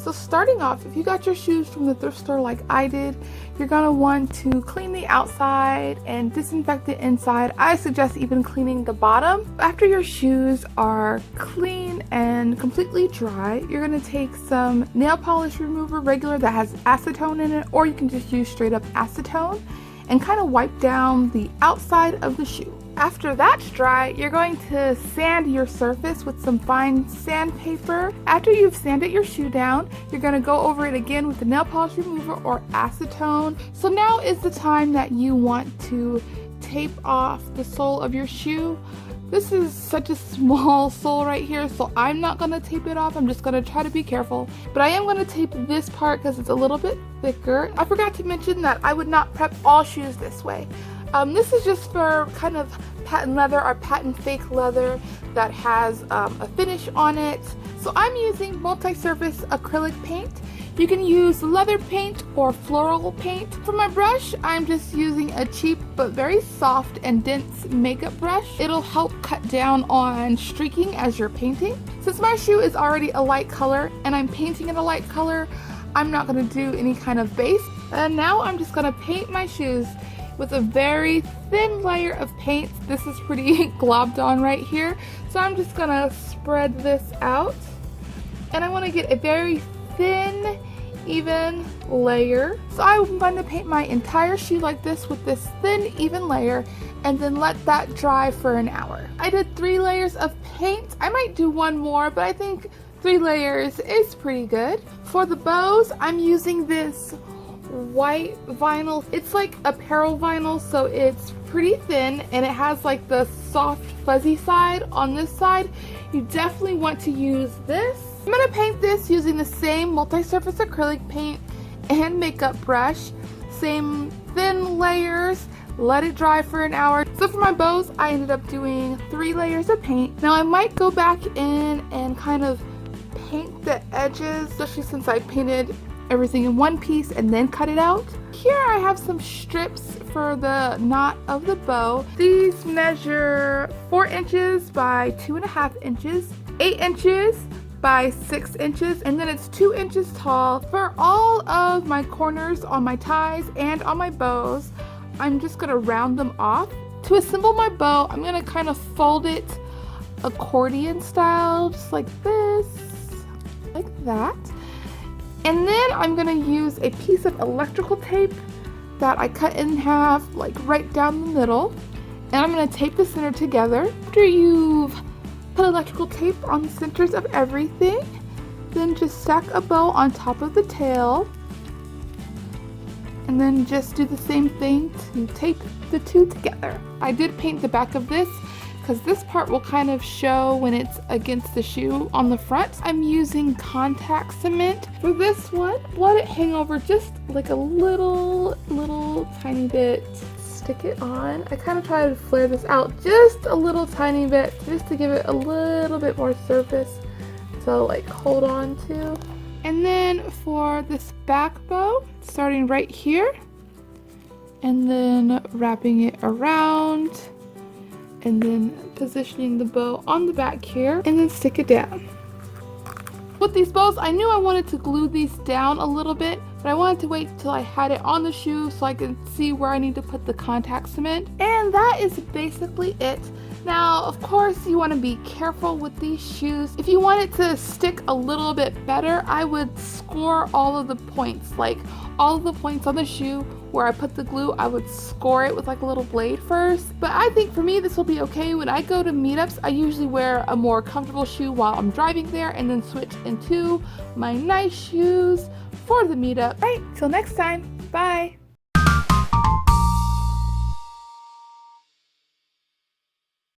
So starting off, if you got your shoes from the thrift store like I did, you're gonna want to clean the outside and disinfect the inside. I suggest even cleaning the bottom. After your shoes are clean and completely dry, you're gonna take some nail polish remover regular that has acetone in it, or you can just use straight up acetone and kind of wipe down the outside of the shoe. After that's dry, you're going to sand your surface with some fine sandpaper. After you've sanded your shoe down, you're going to go over it again with the nail polish remover or acetone. So now is the time that you want to tape off the sole of your shoe. This is such a small sole right here, so I'm not going to tape it off. I'm just going to try to be careful. But I am going to tape this part because it's a little bit thicker. I forgot to mention that I would not prep all shoes this way. This is just for kind of patent leather or patent fake leather that has a finish on it. So I'm using multi-surface acrylic paint. You can use leather paint or floral paint. For my brush, I'm just using a cheap but very soft and dense makeup brush. It'll help cut down on streaking as you're painting. Since my shoe is already a light color and I'm painting in a light color, I'm not going to do any kind of base. And now I'm just going to paint my shoes with a very thin layer of paint. This is pretty globbed on right here. So I'm just gonna spread this out. And I wanna get a very thin, even layer. So I'm going to paint my entire shoe like this with this thin, even layer, and then let that dry for an hour. I did 3 layers of paint. I might do 1 more, but I think 3 layers is pretty good. For the bows, I'm using this white vinyl. It's like apparel vinyl, so it's pretty thin and it has like the soft fuzzy side on this side. You definitely want to use this. I'm going to paint this using the same multi-surface acrylic paint and makeup brush. Same thin layers. Let it dry for an hour. So for my bows, I ended up doing 3 layers of paint. Now I might go back in and kind of paint the edges, especially since I painted everything in one piece and then cut it out. Here I have some strips for the knot of the bow. These measure 4 inches by 2.5 inches, 8 inches by 6 inches, and then it's 2 inches tall. For all of my corners on my ties and on my bows, I'm just gonna round them off. To assemble my bow, I'm gonna kind of fold it accordion style, just like this, like that. And then I'm going to use a piece of electrical tape that I cut in half, like right down the middle. And I'm going to tape the center together. After you've put electrical tape on the centers of everything, then just stack a bow on top of the tail. And then just do the same thing to tape the two together. I did paint the back of this because this part will kind of show when it's against the shoe on the front. I'm using contact cement for this one. Let it hang over just like a little tiny bit. Stick it on. I kind of try to flare this out just a little tiny bit just to give it a little bit more surface to like hold on to. And then for this back bow, starting right here and then wrapping it around, and then positioning the bow on the back here, and then stick it down. With these bows, I knew I wanted to glue these down a little bit, but I wanted to wait till I had it on the shoe so I could see where I need to put the contact cement. And that is basically it. Now, of course, you want to be careful with these shoes. If you want it to stick a little bit better, I would score all of the points, like all of the points on the shoe where I put the glue, I would score it with like a little blade first. But I think for me, this will be okay. When I go to meetups, I usually wear a more comfortable shoe while I'm driving there and then switch into my nice shoes for the meetup. All right, till next time, bye.